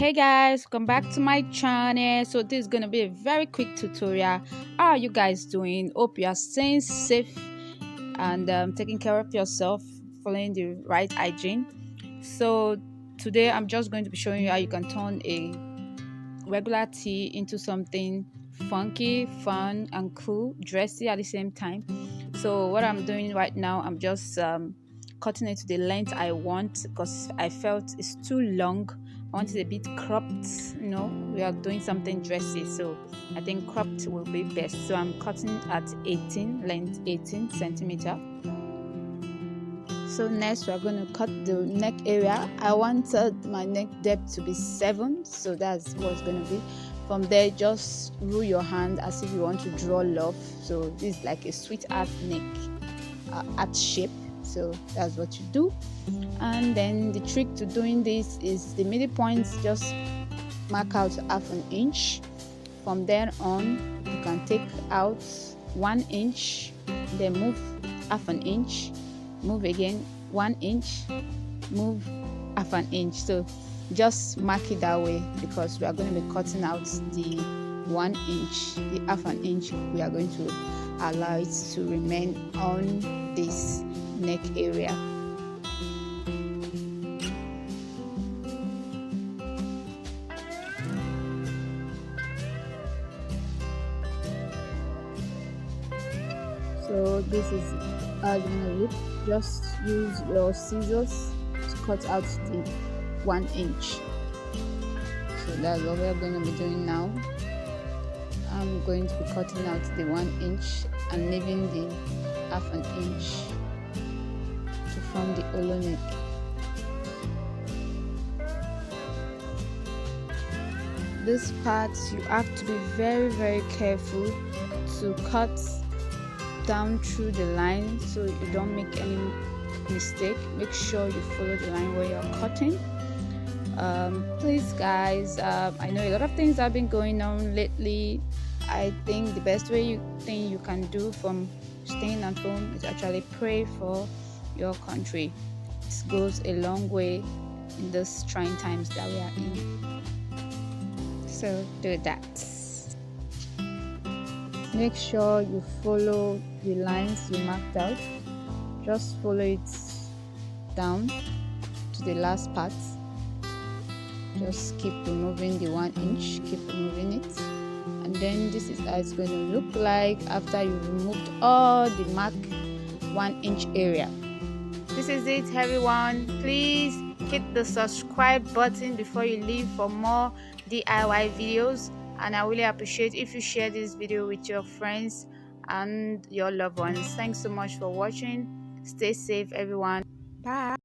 Hey guys, welcome back to my channel. So this is gonna be a very quick tutorial. How are you guys doing? Hope you are staying safe and taking care of yourself, following the right hygiene. So today I'm just going to be showing you how you can turn a regular tea into something funky, fun and cool, dressy at the same time. So what I'm doing right now, I'm just cutting it to the length I want because I felt it's too long. I want it a bit cropped. We are doing something dressy, so I think cropped will be best. So I'm cutting at 18 length, 18 centimeter. So next we're going to cut the neck area. I wanted my neck depth to be 7, so that's what's going to be. From there, just rule your hand as if you want to draw love. So this is like a sweetheart neck heart shape. So that's what you do. And then the trick to doing this is the middle points, just mark out ½ inch. From there on, you can take out 1 inch, then move ½ inch, move again 1 inch, move ½ inch. So just mark it that way because we are going to be cutting out the 1 inch, the ½ inch. We are going to allow it to remain on this neck area. So this is how you're gonna look. Just use your scissors to cut out the 1 inch. So that's what we're going to be doing now. I'm going to be cutting out the 1 inch and leaving the ½ inch to form the hollow neck. This part you have to be very careful to cut down through the line so you don't make any mistake. Make sure you follow the line where you're cutting. Please guys, I know a lot of things have been going on lately. I think the best thing you can do from staying at home is actually pray for your country. It goes a long way in these trying times that we are in. So do that. Make sure you follow the lines you marked out. Just follow it down to the last part. Just keep removing the 1 inch, keep removing it, and then this is how it's going to look like after you removed all the mark 1 inch area. This is it, everyone. Please hit the subscribe button before you leave for more DIY videos, and I really appreciate if you share this video with your friends and your loved ones. Thanks so much for watching. Stay safe, everyone. Bye.